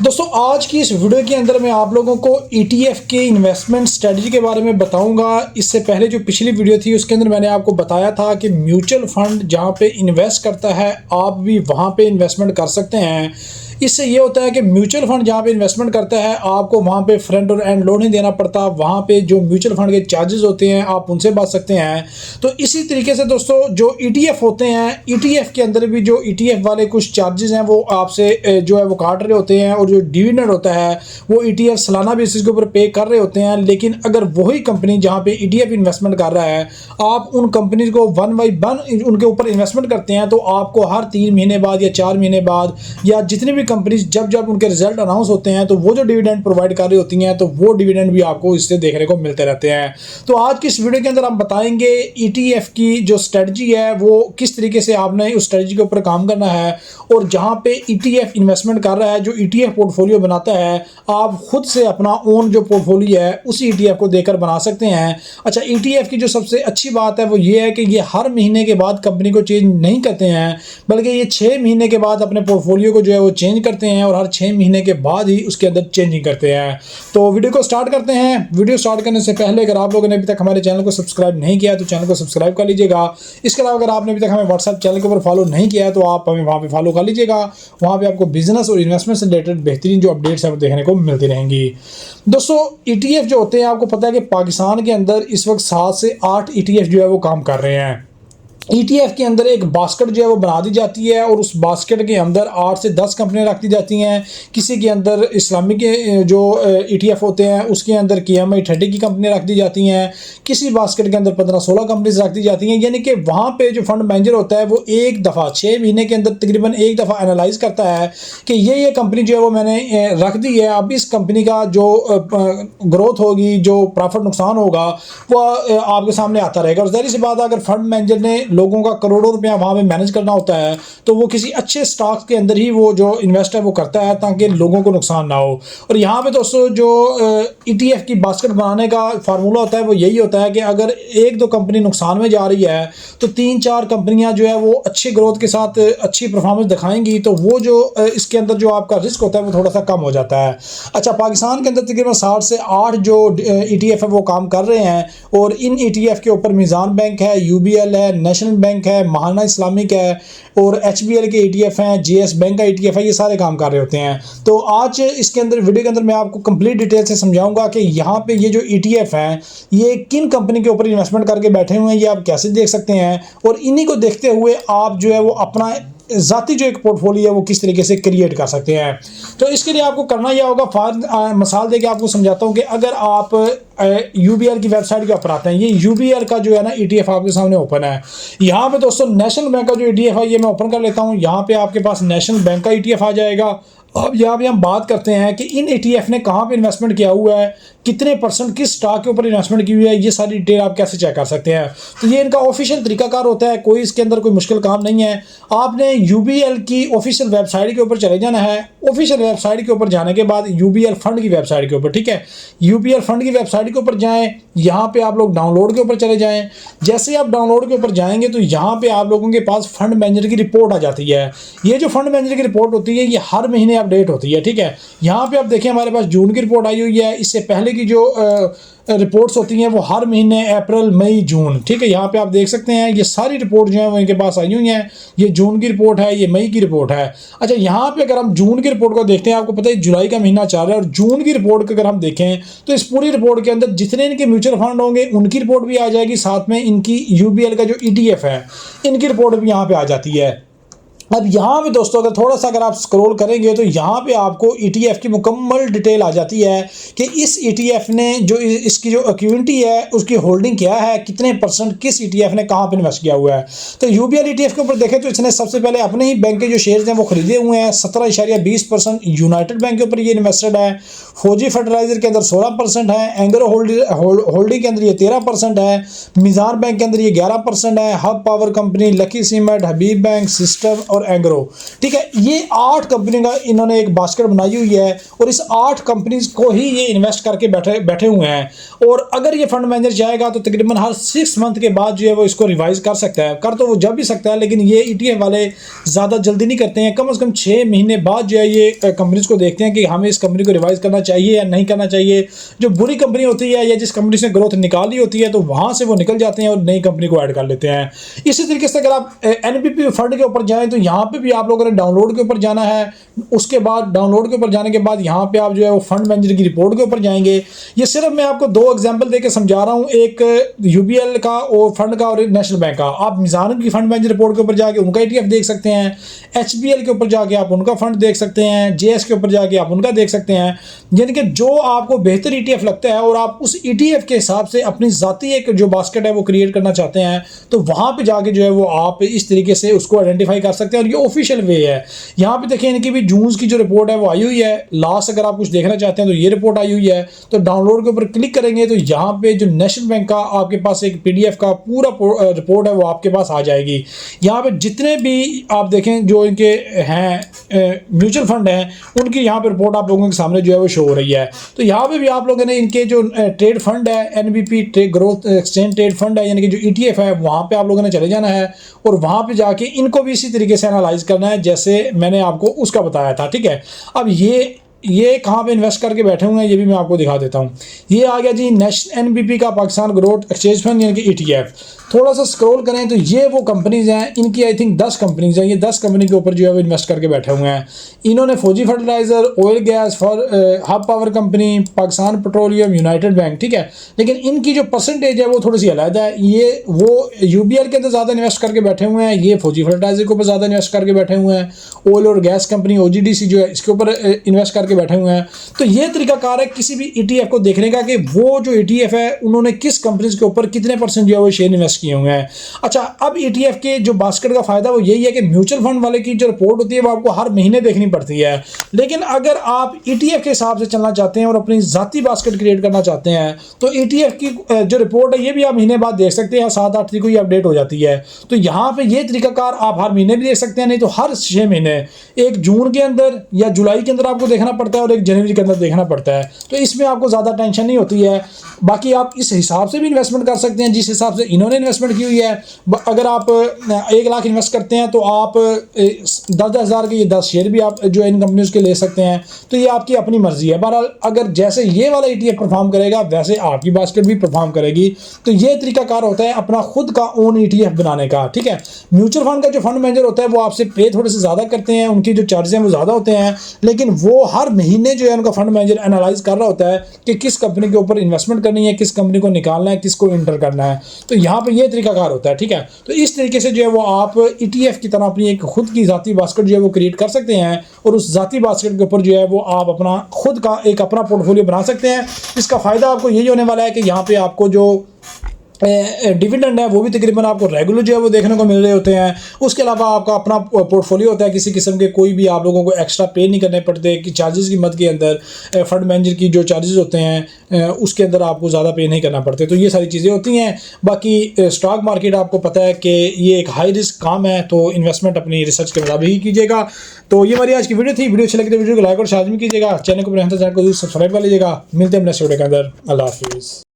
दोस्तों आज की इस वीडियो के अंदर मैं आप लोगों को ETF के इन्वेस्टमेंट स्ट्रेटजी के बारे में बताऊंगा। इससे पहले जो पिछली वीडियो थी उसके अंदर मैंने आपको बताया था कि म्यूचुअल फंड जहां पे इन्वेस्ट करता है आप भी वहां पे इन्वेस्टमेंट कर सकते हैं। इससे ये होता है कि म्यूचुअल फंड जहां पे इन्वेस्टमेंट करता है आपको वहां पे फ्रंट और एंड लोड नहीं देना पड़ता। वहां पे जो म्यूचुअल फंड के चार्जेस होते हैं आप उनसे बच सकते हैं। तो इसी तरीके से दोस्तों जो ETF होते हैं, ETF के अंदर भी जो ETF वाले कुछ चार्जेस हैं वो आपसे जो है वो काट रहे होते हैं, और जो डिविडेंड होता है वो ETF सालाना बेसिस के ऊपर पे कर रहे होते हैं। लेकिन अगर वही कंपनी जहां पे ETF इन्वेस्टमेंट कर रहा है आप उन कंपनीज को वन बाई वन उनके ऊपर इन्वेस्टमेंट करते हैं तो आपको हर 3 महीने बाद या 4 महीने बाद या जितनी भी कंपनीज जब जब उनके रिजल्ट अनाउंस होते हैं तो वो जो डिविडेंड प्रोवाइड कर रही होती हैं तो वो डिविडेंड भी आपको इससे देखने को मिलते रहते हैं। तो आज की इस वीडियो के अंदर हम बताएंगे ETF की जो स्ट्रेटजी है वो किस तरीके से आपने उस स्ट्रेटजी के ऊपर काम करना है, और जहां पे ETF इन्वेस्टमेंट कर रहा है, जो ETF पोर्टफोलियो बनाता है, आप खुद से अपना ओन जो पोर्टफोलियो है उसी ETF को देकर बना सकते हैं। अच्छा, ETF की जो सबसे अच्छी बात है वो ये है कि ये हर महीने के बाद कंपनी को चेंज नहीं करते हैं, बल्कि ये 6 महीने के बाद अपने पोर्टफोलियो को जो है वो चेंज करते हैं और हर 6 महीने के बाद ही उसके अंदर चेंजिंग करते हैं। तो वीडियो को स्टार्ट करते हैं। वीडियो स्टार्ट करने से पहले अगर आप लोगों ने अभी तक हमारे चैनल को सब्सक्राइब नहीं किया तो चैनल को सब्सक्राइब कर लीजिएगा। इसके अलावा अगर आपने अभी तक हमें व्हाट्सएप चैनल के ऊपर फॉलो नहीं किया है तो आप हमें वहाँ पे फॉलो कर लीजिएगा। वहाँ पे आपको बिजनेस और इन्वेस्टमेंट से रिलेटेड बेहतरीन जो अपडेट्स हैं वो देखने को मिलती रहेंगी। दोस्तों ETF जो होते हैं आपको पता है कि पाकिस्तान के अंदर इस वक्त 7 से 8 ETF जो है वो काम कर रहे हैं। ETF के अंदर एक बास्केट जो है वो बना दी जाती है और उस बास्केट के अंदर 8 से 10 कंपनियां रख दी जाती हैं। किसी के अंदर इस्लामिक के जो ETF होते हैं उसके अंदर KMI 30 की कंपनियां रख दी जाती हैं। किसी बास्केट के अंदर 15-16 कंपनीज रख दी जाती हैं। यानी कि वहाँ पे जो फंड मैनेजर होता है वो एक दफ़ा 6 महीने के अंदर तकरीबन एक दफ़ा एनालाइज करता है कि ये कंपनी जो है वो मैंने रख दी है, अब इस कंपनी का जो ग्रोथ होगी, जो प्रॉफिट नुकसान होगा वो आपके सामने आता रहेगा। और ज़ाहिर सी बात है अगर फंड मैनेजर ने लोगों का करोड़ों रुपया वहाँ पे मैनेज करना होता है तो वो किसी अच्छे स्टॉक के अंदर ही वो जो इन्वेस्ट है वो करता है ताकि लोगों को नुकसान ना हो। और यहाँ पे दोस्तों जो ETF की बास्केट बनाने का फार्मूला होता है वो यही होता है कि अगर 1-2 कंपनी नुकसान में जा रही है तो 3-4 कंपनियां जो है वो अच्छी ग्रोथ के साथ अच्छी परफॉर्मेंस दिखाएंगी, तो वो जो इसके अंदर जो आपका रिस्क होता है वो थोड़ा सा कम हो जाता है। अच्छा, पाकिस्तान के अंदर तकरीबन 7 से 8 जो ETF है वो काम कर रहे हैं और इन ETF के ऊपर मीज़ान बैंक है, UBL है, नेशनल बैंक है, महाना इस्लामिक है और HBL के ETF हैं, JS बैंक का ETF है, ये सारे काम कर रहे होते हैं। तो आज इसके अंदर वीडियो के अंदर मैं आपको कंप्लीट डिटेल से समझाऊंगा कि यहाँ पे ये जो ETF हैं ये किन कंपनी के ऊपर इन्वेस्टमेंट करके बैठे हुए हैं, ये आप कैसे देख सकते हैं, और इन्हीं को देखते हुए आप जो है वो अपना ज़ाती जो एक पोर्टफोलियो है वो किस तरीके से क्रिएट कर सकते हैं। तो इसके लिए आपको करना यह होगा, मिसाल देके आपको समझाता हूँ कि अगर आप UBL की वेबसाइट के ऊपर आते हैं, ये UBL का जो है ना ETF आपके सामने ओपन है। यहाँ पे दोस्तों नेशनल बैंक का जो ETF है ये मैं ओपन कर लेता हूँ। यहाँ पे आपके पास नेशनल बैंक का ETF आ जाएगा। अब यहाँ पे हम बात करते हैं कि इन ETF ने कहाँ पे इन्वेस्टमेंट किया हुआ है, कितने % किस स्टॉक के ऊपर इन्वेस्टमेंट की हुई है, ये सारी डिटेल आप कैसे चेक कर सकते हैं। तो ये इनका ऑफिशियल तरीकाकार होता है, कोई इसके अंदर कोई मुश्किल काम नहीं है। आपने UBL की ऑफिशियल वेबसाइट के ऊपर चले जाना है। ऑफिशियल वेबसाइट के ऊपर जाने के बाद UBL फंड की वेबसाइट के ऊपर, ठीक है, UBL फंड की वेबसाइट के ऊपर जाएँ। यहाँ पे आप लोग डाउनलोड के ऊपर चले जाएँ। जैसे आप डाउनलोड के ऊपर जाएंगे तो यहाँ पे आप लोगों के पास फंड मैनेजर की रिपोर्ट आ जाती है। ये जो फंड मैनेजर की रिपोर्ट होती है ये हर महीने अपडेट होती है, ठीक है। यहाँ पे आप देखें हमारे पास जून की रिपोर्ट आई हुई है। इससे पहले की जो रिपोर्ट्स होती हैं वो हर महीने अप्रैल, मई, जून, ठीक है। यहाँ पे आप देख सकते हैं ये सारी रिपोर्ट जो है वो इनके पास आई हुई हैं। ये जून की रिपोर्ट है, ये मई की रिपोर्ट है। अच्छा, यहाँ पे अगर हम जून की रिपोर्ट को देखते हैं, आपको पता है जुलाई का महीना चल रहा है, और जून की रिपोर्ट को अगर हम देखें तो इस पूरी रिपोर्ट के अंदर जितने इनके म्यूचुअल फंड होंगे उनकी रिपोर्ट भी आ जाएगी, साथ में इनकी UBL का जो ETF है इनकी रिपोर्ट भी यहाँ पे आ जाती है। अब यहाँ पे दोस्तों अगर थोड़ा सा अगर आप स्क्रॉल करेंगे तो यहाँ पे आपको ETF की मुकम्मल डिटेल आ जाती है कि इस ETF ने जो इसकी जो इक्विटी है उसकी होल्डिंग क्या है, कितने % किस ETF ने कहाँ पे इन्वेस्ट किया हुआ है। तो UBL ETF के ऊपर देखें तो इसने सबसे पहले अपने ही बैंक के जो शेयर्स हैं वो खरीदे हुए हैं। 17.20% यूनाइटेड बैंक के ऊपर ये इन्वेस्टेड है। फौजी फर्टिलाइजर के अंदर 16% है। एंग्रो होल्डिंग के अंदर ये 13% है। मीज़ान बैंक के अंदर ये 11% है। Hub power company, Lucky cement, Habib bank, system और और एंग्रो, ठीक है। ये 8 कंपनी का इन्होंने एक बास्केट बनाई हुई है और इस 8 कंपनीज को ही ये इन्वेस्ट करके बैठे हुए हैं। और अगर ये फंड मैनेजर जाएगा तो तकरीबन हर 6 मंथ के बाद जो है वो इसको रिवाइज कर सकता है, कर तो वो जब भी सकता है, लेकिन ये ETF वाले ज़्यादा जल्दी नहीं करते हैं। कम से कम 6 महीने बाद जो है ये कंपनीज को देखते हैं कि हमें इस कंपनी को रिवाइज करना चाहिए या नहीं करना चाहिए। जो बुरी कंपनी होती है या जिस कंपनी से ग्रोथ निकाली होती है तो वहाँ से वो निकल जाते हैं और नई कंपनी को ऐड कर लेते हैं। इसी तरीके से अगर आप NPP फंड के ऊपर जाएँ तो यहाँ पर भी आप लोगों ने डाउनलोड के ऊपर जाना है। उसके बाद डाउनलोड के ऊपर जाने के बाद यहाँ पे आप जो है वो फंड मैनेजर की रिपोर्ट के ऊपर जाएंगे। ये सिर्फ मैं आपको 2 एग्जांपल देके समझा रहा हूँ, एक UBL का और फंड का और नेशनल बैंक का। आप मिजान की फंड मैनेजर रिपोर्ट के ऊपर जाके उनका ETF देख सकते हैं, HBL के ऊपर जाके आप उनका फंड देख सकते हैं, JS के ऊपर जाके आप उनका देख सकते हैं। यानी कि जो आपको बेहतर ETF लगता है और आप उस ETF के हिसाब से अपनी ज़ाती एक जो बास्केट है वो क्रिएट करना चाहते हैं तो वहाँ पर जाके जो है वो आप इस तरीके से उसको आइडेंटिफाई कर सकते हैं। और ये ऑफिशियल वे है। यहाँ पे देखिए इनकी भी जून की जो रिपोर्ट है वो आई हुई है। लास्ट अगर आप कुछ देखना चाहते हैं तो ये रिपोर्ट आई हुई है। तो डाउनलोड के ऊपर क्लिक करेंगे तो यहाँ पे जो नेशनल बैंक का आपके पास एक PDF का पूरा रिपोर्ट है वो आपके पास आ जाएगी। यहाँ पे जितने भी आप देखें जो इनके हैं म्यूचुअल फंड हैं उनकी यहाँ पे रिपोर्ट आप लोगों के सामने जो है वो शो हो रही है। तो यहाँ पे भी आप लोगों ने इनके जो ट्रेड फंड है NBP growth exchange trade fund है यानी कि जो ETF है वहाँ पे आप लोगों ने चले जाना है और वहाँ पे जाके इनको भी इसी तरीके से एनालाइज करना है जैसे मैंने आपको उसका बताया था, ठीक है। अब ये कहाँ पे इन्वेस्ट करके बैठे हुए हैं ये भी मैं आपको दिखा देता हूँ। ये आ गया जी नेशनल NBP का पाकिस्तान ग्रोथ एक्सचेंज फंड यानी कि ETF। थोड़ा सा स्क्रॉल करें तो ये वो कंपनीज हैं, इनकी आई थिंक 10 कंपनीज हैं। ये 10 कंपनी के ऊपर जो है वो इन्वेस्ट करके बैठे हुए हैं। इन्होंने Fauji fertiliser, oil gas, hub power company, Pakistan petroleum, united bank, ठीक है। लेकिन इनकी जो परसेंटेज है वो थोड़ी सी अलग है। ये वो UBL के अंदर ज़्यादा इन्वेस्ट करके बैठे हुए हैं, ये फौजी फर्टिलाइजर के ऊपर ज़्यादा इन्वेस्ट करके बैठे हुए हैं, ऑयल और गैस कंपनी OGDC जो है इसके ऊपर इन्वेस्ट करके बैठे हुए हैं। तो ये तरीकाकार है किसी भी ETF को देखने का कि वो जो ETF है उन्होंने किस कंपनीज के ऊपर कितने % जो है वो शेयर इन्वेस्ट किए हुए हैं। अच्छा, अब ETF के जो बास्केट का फायदा वो यही है कि म्यूचुअल फंड वाले की जो रिपोर्ट होती है वो आपको हर महीने देखनी पड़ती है। लेकिन अगर आप ETF के हिसाब से चलना चाहते हैं और अपनी जाती बास्केट क्रिएट करना चाहते हैं तो ETF की जो रिपोर्ट है ये भी आप महीने बाद देख सकते हैं, 7-8 तरीक को ये अपडेट हो जाती है। तो यहाँ पे ये तरीकाकार आप हर महीने भी देख सकते हैं, नहीं तो हर 6 महीने, एक जून के अंदर या जुलाई के अंदर आपको देखना पड़ता है और एक जनवरी के अंदर देखना पड़ता है। तो इसमें आपको ज़्यादा टेंशन नहीं होती है। बाकी आप इस हिसाब से भी इन्वेस्टमेंट कर सकते हैं जिस हिसाब से इन्होंने इन्वेस्टमेंट की हुई है। अगर आप 1 लाख इन्वेस्ट करते हैं तो आप 10-10 हज़ार के ये 10 शेयर भी आप जो इन कंपनीज के ले सकते हैं। तो ये आपकी अपनी मर्जी है। बहरहाल अगर जैसे ये वाला ETF परफॉर्म करेगा वैसे आपकी बास्केट भी परफॉर्म करेगी। तो ये तरीकाकार होता है अपना खुद का ओन ETF बनाने का, ठीक है। म्यूचुअल फंड का जो फंड मैनेजर होता है वो आपसे पे थोड़े से ज़्यादा करते हैं, उनकी जो चार्जेस हैं वो ज़्यादा होते हैं, लेकिन वो हर महीने जो है उनका फंड मैनेजर एनालाइज कर रहा होता है कि किस कंपनी के ऊपर इन्वेस्टमेंट करनी है, किस कंपनी को निकालना है, किसको इंटर करना है। तो यहाँ पे ये तरीकाकार होता है, ठीक है। तो इस तरीके से जो है वो आप ETF की तरह अपनी एक खुद की ज़ाती बास्केट जो है वो क्रिएट कर सकते हैं और उस ज़ाती बास्केट के ऊपर जो है वो आप अपना खुद का एक अपना पोर्टफोलियो बना सकते हैं। इसका फ़ायदा आपको यही होने वाला है कि यहाँ पे आपको जो डिविडेंड है वो भी तकरीबन आपको रेगुलर जो है वो देखने को मिल रहे होते हैं। उसके अलावा आपका अपना पोर्टफोलियो होता है, किसी किस्म के कोई भी आप लोगों को एक्स्ट्रा पे नहीं करने पड़ते कि चार्जेस की मद के अंदर फंड मैनेजर की जो चार्जेस होते हैं उसके अंदर आपको ज़्यादा पे नहीं करना पड़ते। तो ये सारी चीज़ें होती हैं। बाकी स्टॉक मार्केट आपको पता है कि ये एक हाई रिस्क काम है, तो इन्वेस्टमेंट अपनी रिसर्च के मुताबिक ही कीजिएगा। तो ये हमारी आज की वीडियो थी। वीडियो अच्छी लगी तो वीडियो को लाइक और शेयर कीजिएगा, चैनल को सब्सक्राइब कर लीजिएगा। मिलते हैं नेक्स्ट वीडियो के अंदर। अल्लाह हाफिज़।